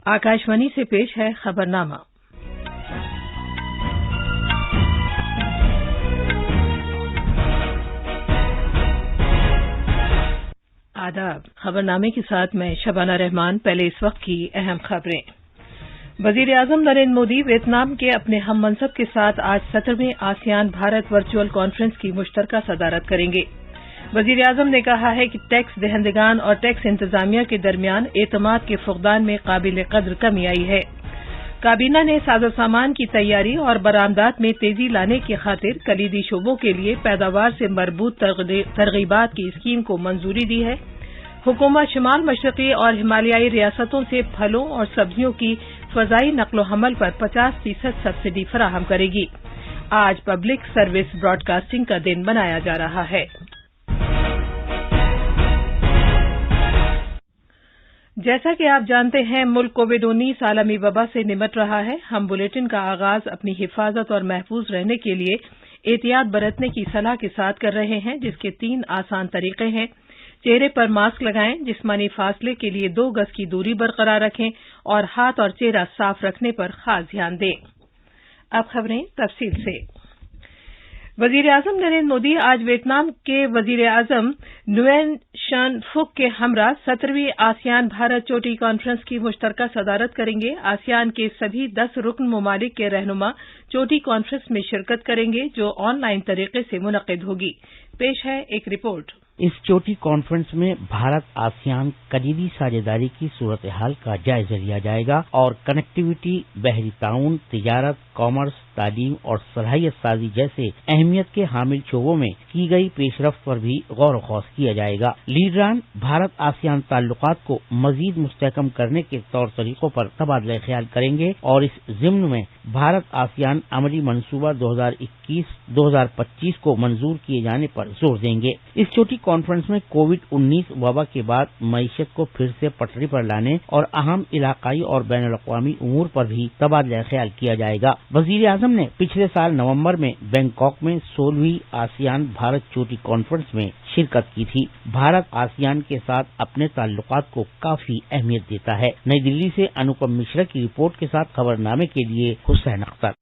आकाशवाणी से पेश है खबरनामा। आदाब। खबरनामे के साथ मैं शबाना रहमान। पहले इस वक्त की अहम खबरें। वजीर आजम नरेंद्र मोदी वियतनाम के अपने हम मनसब के साथ आज 17वें आसियान भारत वर्चुअल कॉन्फ्रेंस की मुश्तरका सदारत करेंगे। वजीर आजम ने कहा है कि टैक्स दहंदगान और टैक्स इंतजामिया के दरमियान एतमाद के फुकदान में काबिल कद्र कमी आई है। काबीना ने साजो सामान की तैयारी और बरामदात में तेजी लाने की खातिर कलीदी शोबों के लिए पैदावार से मरबूत तरगीबात की स्कीम को मंजूरी दी है। हुकूमत शिमाल मशरकी और हिमालयाई रियासतों से फलों और सब्जियों की फजाई नकलो हमल पर 50% सब्सिडी फराहम करेगी। आज पब्लिक सर्विस ब्रॉडकास्टिंग का दिन मनाया जा रहा है। जैसा कि आप जानते हैं, मुल्क कोविड-19 आलमी वबा से निमट रहा है। हम बुलेटिन का आगाज अपनी हिफाजत और महफूज रहने के लिए एहतियात बरतने की सलाह के साथ कर रहे हैं, जिसके 3 आसान तरीके हैं। चेहरे पर मास्क लगाएं, जिस्मानी फासले के लिए 2 गज की दूरी बरकरार रखें और हाथ और चेहरा साफ रखने पर खास ध्यान दें। अब खबरें तफसील से। वजीर आजम नरेंद्र मोदी आज वियतनाम के वजीर आजम नुएन शान फुक के हमरा 17वीं आसियान भारत चोटी कॉन्फ्रेंस की मुश्तरका सदारत करेंगे। आसियान के सभी 10 रुकन ममालिक के रहनुमा चोटी कॉन्फ्रेंस में शिरकत करेंगे, जो ऑनलाइन तरीके से मुनक्किद होगी। पेश है एक रिपोर्ट। इस चोटी कॉन्फ्रेंस में भारत आसियान कलीदी साझेदारी की सूरत हाल का जायजा लिया जाएगा और कनेक्टिविटी, बहरी ताउन, तिजारत, कॉमर्स, तालीम और सलाहियत साजी जैसे अहमियत के हामिल शोबों में की गई पेशरफ्त पर भी गौर खौस किया जाएगा। लीडरान भारत आसियान ताल्लुकात को मजीद मुस्तहकम करने के तौर तरीकों पर तबादला ख्याल करेंगे और इस जिम्न में भारत आसियान अमली मंसूबा 2021-2025 को मंजूर किए जाने पर जोर देंगे। इस छोटी कॉन्फ्रेंस में कोविड-19 वबा के बाद मईशत को फिर से पटरी पर लाने और अहम इलाकाई और बैन अल-अक़वामी उमूर पर भी तबादला ख्याल किया जाएगा। वजीर आजम ने पिछले साल नवंबर में बैंकॉक में 16वीं आसियान भारत चोटी कॉन्फ्रेंस में शिरकत की थी। भारत आसियान के साथ अपने ताल्लुकात को काफी अहमियत देता है। नई दिल्ली से अनुपम मिश्रा की रिपोर्ट के साथ खबरनामे के लिए हुसैन अख्तर।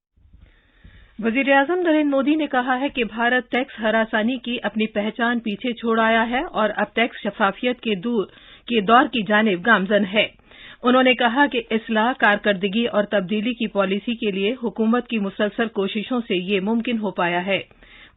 वजीर आजम नरेंद्र मोदी ने कहा है कि भारत टैक्स हरासानी की अपनी पहचान पीछे छोड़ आया है और अब टैक्स शफाफियत के दौर की जानिब गामजन है। उन्होंने कहा कि इस्लाह, कारकर्दगी और तब्दीली की पॉलिसी के लिए हुकूमत की मुसलसल कोशिशों से ये मुमकिन हो पाया है।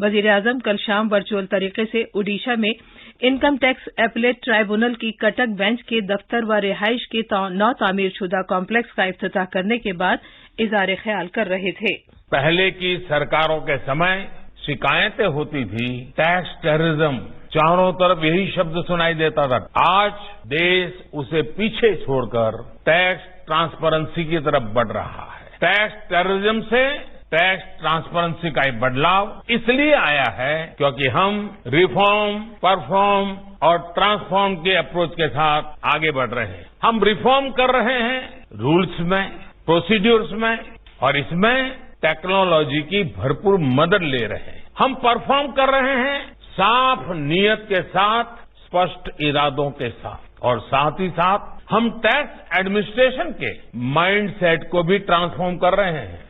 वजीर आजम कल शाम वर्चुअल तरीके से ओडिशा में इनकम टैक्स एपलेट ट्राइब्यूनल की कटक बेंच के दफ्तर व रिहाइश के 9 तामीर शुदा कॉम्प्लेक्स का इफ्तिताह करने के बाद इज़हार ख्याल कर रहे थे। पहले की सरकारों के समय शिकायतें होती थी, टैक्स टेररिज्म, चारों तरफ यही शब्द सुनाई देता था। आज देश उसे पीछे छोड़कर टैक्स ट्रांसपेरेंसी की तरफ बढ़ रहा है। टैक्स टेररिज्म से टैक्स ट्रांसपेरेंसी का एक बदलाव इसलिए आया है क्योंकि हम रिफॉर्म, परफॉर्म और ट्रांसफॉर्म के अप्रोच के साथ आगे बढ़ रहे हैं। हम रिफॉर्म कर रहे हैं रूल्स में, प्रोसीड्यूर्स में, और इसमें टेक्नोलॉजी की भरपूर मदद ले रहे हैं। हम परफॉर्म कर रहे हैं साफ नीयत के साथ, स्पष्ट इरादों के साथ, और साथ ही साथ हम टैक्स एडमिनिस्ट्रेशन के माइंड सेट को भी ट्रांसफॉर्म कर रहे हैं।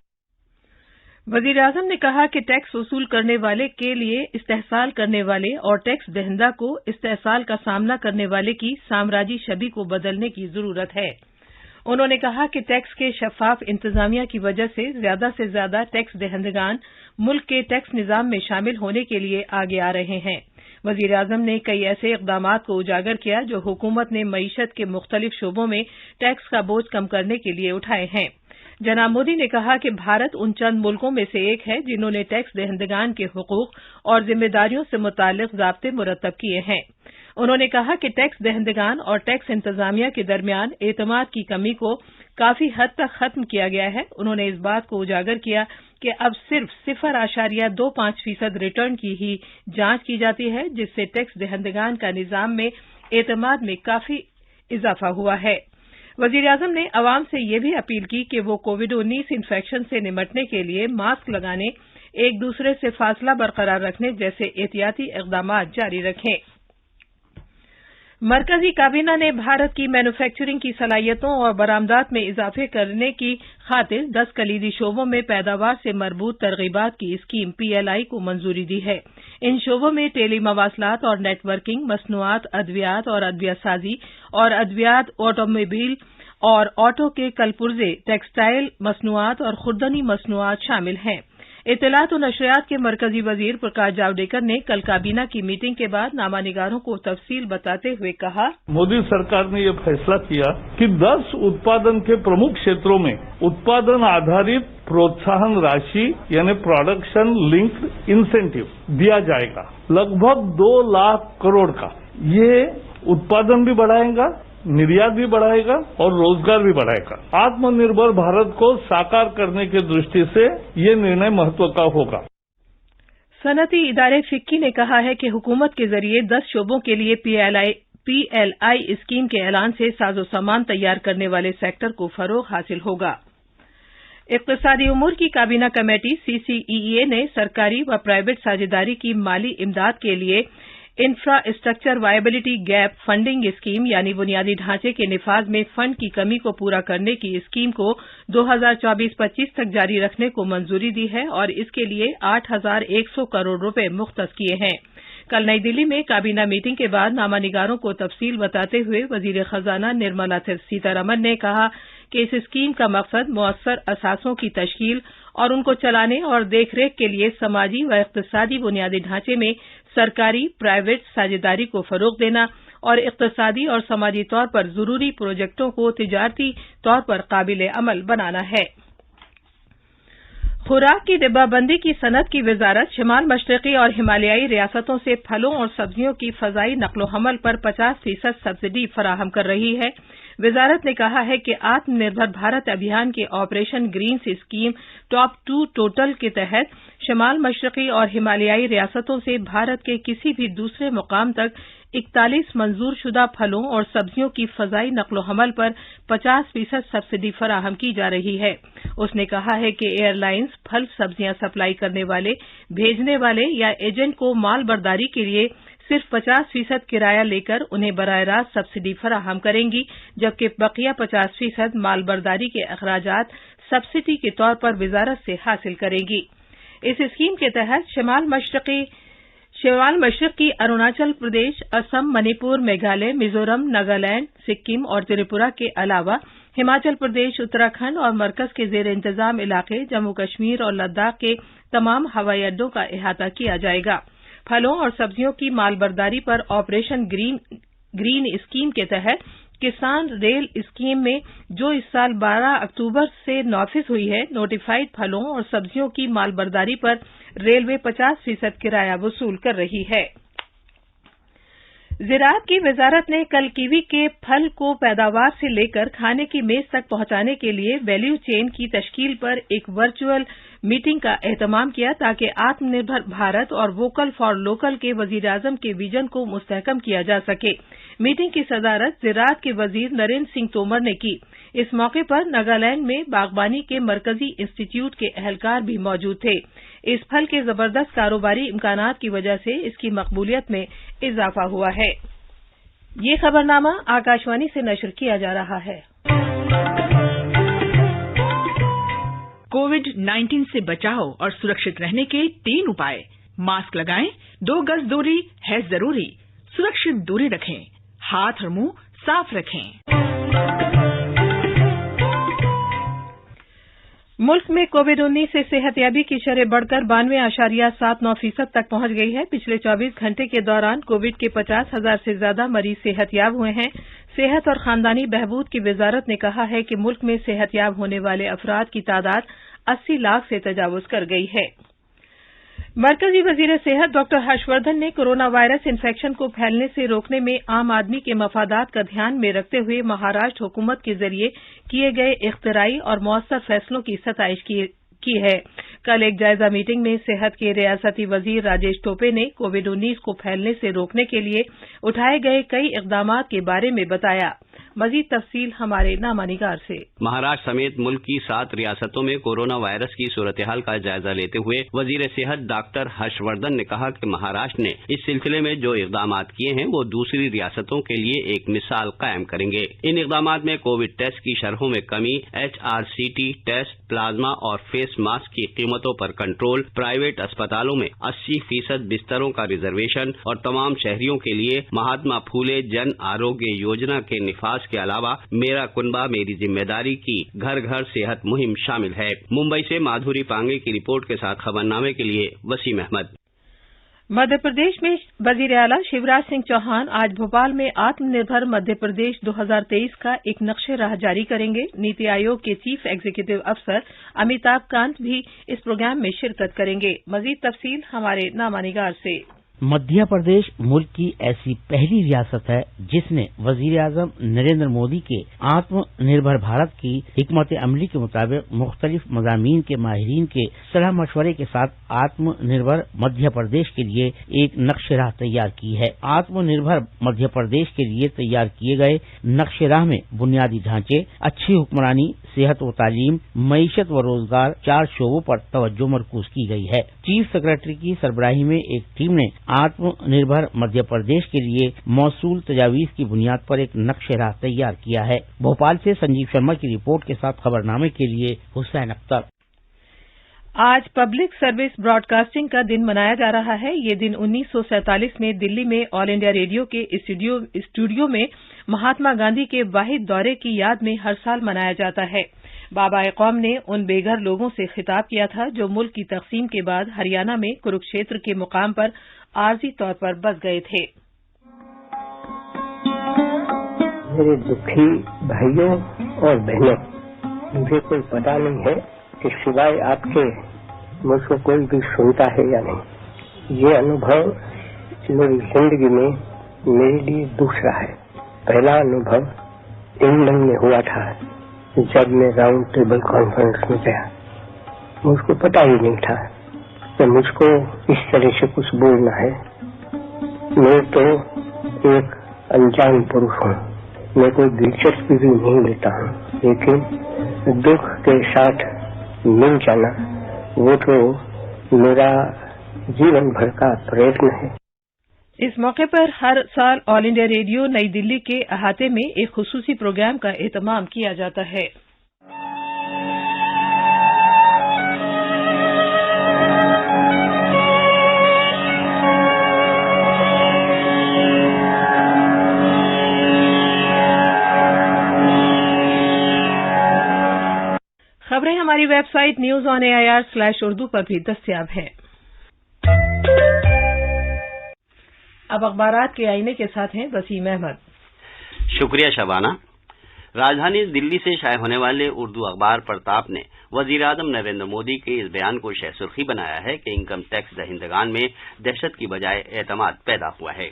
वजीर आजम ने कहा कि टैक्स वसूल करने वाले के लिए इस्तेहसाल करने वाले और टैक्स दहिंदा को इस्तेहसाल का सामना करने वाले की साम्राज्यी छवि को बदलने की जरूरत है। उन्होंने कहा कि टैक्स के शफाफ इंतजामिया की वजह से ज्यादा टैक्स दहंदगान मुल्क के टैक्स निजाम में शामिल होने के लिए आगे आ रहे हैं। वजीर आजम ने कई ऐसे इकदामात को उजागर किया जो हुकूमत ने मईशत के मुख्तलिफ शोबों में टैक्स का बोझ कम करने के लिए उठाए हैं। जनाब मोदी ने कहा कि भारत उन चंद मुल्कों में से एक है जिन्होंने टैक्स दहंदगान के हुकूक और जिम्मेदारियों से मुताल्लिक ज़ाब्ते मुरतब किए हैं। उन्होंने कहा कि टैक्स दहंदगान और टैक्स इंतजामिया के दरमियान एतमाद की कमी को काफी हद तक खत्म किया गया है। उन्होंने इस बात को उजागर किया कि अब सिर्फ 0.25% रिटर्न की ही जांच की जाती है, जिससे टैक्स दहंदगान का निजाम में एतमाद में काफी इजाफा हुआ है। वजीर आजम ने अवाम से यह भी अपील की कि वो कोविड-19 इन्फेक्शन से निमटने के लिए मास्क लगाने, एक दूसरे से फासला बरकरार रखने जैसे एहतियाती इकदामात जारी रखें। मरकजी काबीना ने भारत की मैन्युफैक्चरिंग की सलाहियतों और बरामदात में इजाफे करने की खातिर 10 कलीदी शोबों में पैदावार से मरबूत तरगीबात की स्कीम PLI को मंजूरी दी है। इन शोबों में टेली मवासलात और नेटवर्किंग, मसनूआत, अद्वियात और अद्वियासाजी और अद्वियात, ऑटोमोबाइल और ऑटो के कलपुर्जे, टेक्सटाइल मसनूआत और खुर्दनी मसनूआत शामिल हैं। इत्तलात और नशरियात के मरकजी वजीर प्रकाश जावड़ेकर ने कल काबीना की मीटिंग के बाद नामानिगारों को तफसील बताते हुए कहा, मोदी सरकार ने यह फैसला किया कि 10 उत्पादन के प्रमुख क्षेत्रों में उत्पादन आधारित प्रोत्साहन राशि यानी प्रोडक्शन लिंक्ड इंसेंटिव दिया जाएगा, लगभग 2 लाख करोड़ का। ये उत्पादन भी बढ़ाएगा, निर्यात भी बढ़ाएगा और रोजगार भी बढ़ाएगा। आत्मनिर्भर भारत को साकार करने की दृष्टि से ये निर्णय महत्व का होगा। सनती इदारे फिक्की ने कहा है कि हुकूमत के जरिए 10 शोबों के लिए PLI स्कीम के ऐलान से साजो सामान तैयार करने वाले सेक्टर को फरोग हासिल होगा। इक्तिसादी उमूर की काबीना कमेटी CCEA ने सरकारी व प्राइवेट साझेदारी की माली इमदाद के लिए infrastructure viability gap funding scheme यानी बुनियादी ढांचे के निफाज में फंड की कमी को पूरा करने की स्कीम को 2024-25 तक जारी रखने को मंजूरी दी है और इसके लिए 8,100 करोड़ रुपए मुख्तस किए हैं। कल नई दिल्ली में काबीना मीटिंग के बाद नामानिगारों को तफसील बताते हुए वजीर खजाना निर्मला सीतारमण ने कहा कि इस स्कीम का मकसद मुअस्सर असासों की तश्कील और उनको चलाने और देखरेख के लिए समाजी व इक्तिसादी बुनियादी ढांचे में सरकारी प्राइवेट साझेदारी को फरोग देना और इक्तिसादी और समाजी तौर पर जरूरी प्रोजेक्टों को तिजारती तौर पर काबिल अमल बनाना है। खुराक की डिब्बाबंदी की सनत की वजारत शिमाल मशरकी और हिमालयाई रियासतों से फलों और सब्जियों की फजाई नकलो हमल पर 50% सब्सिडी फराहम कर रही है। वजारत ने कहा है कि आत्मनिर्भर भारत अभियान के operation greens scheme top 2 total के तहत शिमाल मशरकी और हिमालयाई रियासतों से भारत के किसी भी दूसरे मुकाम तक 41 मंजूर शुदा फलों और सब्जियों की फजाई नकलो हमल पर 50% सब्सिडी फराहम की जा रही है। उसने कहा है कि एयरलाइंस फल सब्जियां सप्लाई करने वाले, भेजने वाले या एजेंट को माल बर्दारी के लिए सिर्फ 50% किराया लेकर उन्हें बराह रास्त सब्सिडी फराहम करेंगी, जबकि बकिया 50% माल बर्दारी के अखराजात सब्सिडी के तौर पर वजारत से हासिल करेंगी। इस स्कीम के तहत शिमाल मशरक की अरुणाचल प्रदेश, असम, मणिपुर, मेघालय, मिजोरम, नागालैंड, सिक्किम और त्रिपुरा के अलावा हिमाचल प्रदेश, उत्तराखंड और मरकज के जेर इंतजाम इलाके जम्मू कश्मीर और लद्दाख के तमाम हवाई अड्डों का अहाता किया जाएगा। फलों और सब्जियों की मालबर्दारी पर ऑपरेशन ग्रीन स्कीम के तहत किसान रेल स्कीम में जो इस साल 12 अक्टूबर से नाफिज हुई है, नोटिफाइड फलों और सब्जियों की मालबर्दारी पर रेलवे 50% किराया वसूल कर रही है। ज़राअत की वजारत ने कल कीवी के फल को पैदावार से लेकर खाने की मेज तक पहुंचाने के लिए वैल्यू चेन की तश्कील पर एक वर्चुअल मीटिंग का एहतमाम किया ताकि आत्मनिर्भर भारत और वोकल फॉर लोकल के वजीर-ए-आज़म के विजन को मुस्तहकम किया जा सके। मीटिंग की सदारत ज़राअत के वजीर नरेंद्र सिंह तोमर ने की। इस मौके पर नागालैंड में बागबानी के मरकजी इंस्टीट्यूट के अहलकार भी मौजूद थे। इस फल के जबरदस्त कारोबारी इम्कानात की वजह से इसकी मकबूलियत में इजाफा हुआ है। ये खबरनामा आकाशवाणी से नशर किया जा रहा है। कोविड-19 से बचाव और सुरक्षित रहने के 3 उपाय। मास्क लगाएं, 2 गज दूरी है जरूरी, सुरक्षित दूरी रखें, हाथ और मुंह साफ रखें। मुल्क में कोविड-19 से सेहतयाबी की शरह बढ़कर 92.79% तक पहुंच गई है। पिछले 24 घंटे के दौरान कोविड के 50,000 से ज्यादा मरीज सेहतयाब हुए हैं। सेहत और खानदानी बहबूद की वजारत ने कहा है कि मुल्क में सेहतयाब होने वाले अफराद की तादाद 80 लाख से तजावुज कर गई है। मरकजी वजीर सेहत डॉक्टर हर्षवर्धन ने कोरोना वायरस इन्फेक्शन को फैलने से रोकने में आम आदमी के मफादात का ध्यान में रखते हुए महाराष्ट्र हुकूमत के जरिए किए गए इख्तिराई और मौसर फैसलों की सताइश की है। कल एक जायजा मीटिंग में सेहत के रियासती वजीर राजेश टोपे ने कोविड-19 को फैलने से रोकने के लिए उठाए गए कई इकदामात के बारे में बताया। मजीद तफसील हमारे नामा निगार से। महाराष्ट्र समेत मुल्क की 7 रियासतों में कोरोना वायरस की सूरत-ए-हाल का जायजा लेते हुए वजीर सेहत डॉक्टर हर्षवर्धन ने कहा कि महाराष्ट्र ने इस सिलसिले में जो इकदाम किए हैं वो दूसरी रियासतों के लिए एक मिसाल कायम करेंगे। इन इकदाम में कोविड टेस्ट की शरहों में कमी, HRCT टेस्ट, प्लाज्मा और फेस मास्क की कीमतों पर कंट्रोल, प्राइवेट अस्पतालों में 80% बिस्तरों का रिजर्वेशन और तमाम शहरियों के लिए महात्मा फूले जन आरोग्य योजना के निफाज के अलावा मेरा कुनबा मेरी जिम्मेदारी की घर घर सेहत मुहिम शामिल है। मुंबई से माधुरी पांगे की रिपोर्ट के साथ खबरनामे के लिए वसीम अहमद। मध्य प्रदेश में वजीर आला शिवराज सिंह चौहान आज भोपाल में आत्मनिर्भर मध्य प्रदेश 2023 का एक नक्शे राह जारी करेंगे। नीति आयोग के चीफ एग्जीक्यूटिव अफसर अमिताभ कांत भी इस प्रोग्राम में शिरकत करेंगे। मजीद तफसील हमारे नामा निगार से। मध्य प्रदेश मुल्क की ऐसी पहली रियासत है जिसने वजीर आजम नरेंद्र मोदी के आत्मनिर्भर भारत की हिकमत अमली के मुताबिक मुख्तलिफ मज़ामीन के माहिरीन के सलाह मशवरे के साथ आत्मनिर्भर मध्य प्रदेश के लिए एक नक्शे-राह तैयार की है। आत्मनिर्भर मध्य प्रदेश के लिए तैयार किए गए नक्शे-राह में बुनियादी ढांचे, अच्छी हुक्मरानी, सेहत व तालीम, मईशत व रोजगार 4 शोबों पर तवज्जो मरकूज की गई है। चीफ सेक्रेटरी की सरबराही में एक टीम ने आत्मनिर्भर मध्य प्रदेश के लिए मौसूल तजावीज की बुनियाद पर एक नक्शे-राह तैयार किया है। भोपाल से संजीव शर्मा की रिपोर्ट के साथ खबरनामे के लिए हुसैन अख्तर। आज पब्लिक सर्विस ब्रॉडकास्टिंग का दिन मनाया जा रहा है। ये दिन 1947 में दिल्ली में ऑल इंडिया रेडियो के स्टूडियो में महात्मा गांधी के वाहिद दौरे की याद में हर साल मनाया जाता है। बाबा कौम ने उन बेघर लोगों से खिताब किया था जो मुल्क की तकसीम के बाद हरियाणा में कुरुक्षेत्र के मुकाम पर आर्जी तौर पर बस गए थे। मेरे दुखी भाइयों और बहनों, मुझे कोई पता नहीं है कि सिवाय आपके मुझको कोई भी सुनता है या नहीं। ये अनुभव मेरी जिंदगी में मेरे लिए दूसरा है। पहला अनुभव इंग्लैंड में हुआ था जब मैं राउंड टेबल कॉन्फ्रेंस में गया। मुझको पता ही नहीं था कि मुझको इस तरह से कुछ बोलना है। मैं तो एक अनजान पुरुष हूँ, मैं कोई दिलचस्पी भी नहीं लेता हूँ, लेकिन दुख के साथ मिल जाना वो तो मेरा जीवन भर का प्रयत्न है। इस मौके पर हर साल ऑल इंडिया रेडियो नई दिल्ली के अहाते में एक खुसूसी प्रोग्राम का एहतमाम किया जाता है। खबरें हमारी वेबसाइट news.on.air/urdu पर भी दस्तयाब हैं। अब अखबारात के आईने के साथ हैं वसीम अहमद। शुक्रिया शबाना। राजधानी दिल्ली से शाये होने वाले उर्दू अखबार प्रताप ने वजीर आजम नरेंद्र मोदी के इस बयान को शह सुर्खी बनाया है कि इनकम टैक्स दहिंदगान में दहशत की बजाय एतमाद पैदा हुआ है।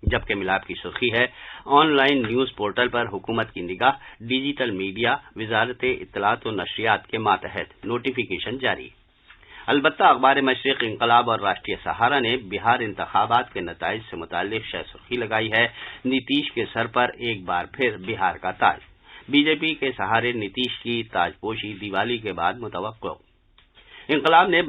जबकि मिलाप की सुर्खी है ऑनलाइन न्यूज पोर्टल पर हुकूमत की निगाह, डिजिटल मीडिया, वजारत इत्तलात व नशरियात के मातहत नोटिफिकेशन जारी। अलबत्ता अखबार मशरिक, इंकलाब और राष्ट्रीय सहारा ने बिहार इंतखाबात के नताइज से मुताल्लिक शह सुर्खी लगाई है नीतीश के सर पर एक बार फिर बिहार का ताज। बीजेपी के सहारे नीतीश की ताजपोशी दिवाली के बाद मुतवक्को। इंकलाब ने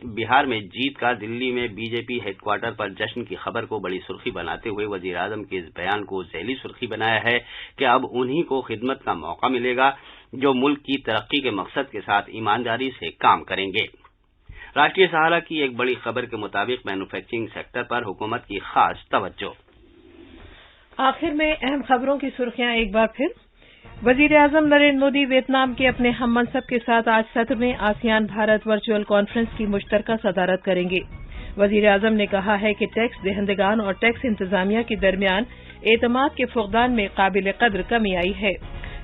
बिहार में जीत का दिल्ली में बीजेपी हेडक्वार्टर पर जश्न की खबर को बड़ी सुर्खी बनाते हुए वजीर आजम के इस बयान को झैली सुर्खी बनाया है कि अब उन्हीं को खिदमत का मौका मिलेगा जो मुल्क की तरक्की के मकसद के साथ ईमानदारी से काम करेंगे। राष्ट्रीय सहारा की एक बड़ी खबर के मुताबिक मैन्युफैक्चरिंग सेक्टर पर हुकूमत की खास तवज्जो। आखिर में अहम खबरों की सुर्खियां एक बार फिर। वजीर आजम नरेंद्र मोदी वियतनाम के अपने हम मनसब के साथ आज सत्र में आसियान भारत वर्चुअल कॉन्फ्रेंस की मुश्तरका सदारत करेंगे। वजीर आजम ने कहा है कि टैक्स दहिंदगान और टैक्स इंतजामिया के दरमियान एतमाद के फुकदान में काबिल कद्र कमी आई है।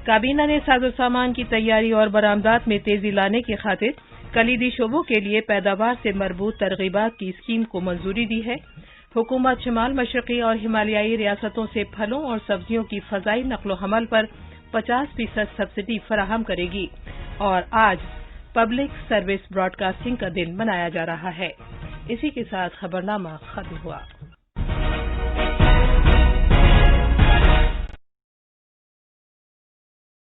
काबीना ने साजो सामान की तैयारी और बरामदात में तेजी लाने की खातिर कलीदी शोबों के लिए पैदावार से मरबूत तरगीबात की स्कीम को मंजूरी दी है। हुकूमत शिमाल मशरकी और हिमालयाई रियासतों से फलों और सब्जियों की फजाई नकलो हमल पर 50% सब्सिडी फराहम करेगी। और आज पब्लिक सर्विस ब्रॉडकास्टिंग का दिन मनाया जा रहा है। इसी के साथ खबरनामा खत्म हुआ।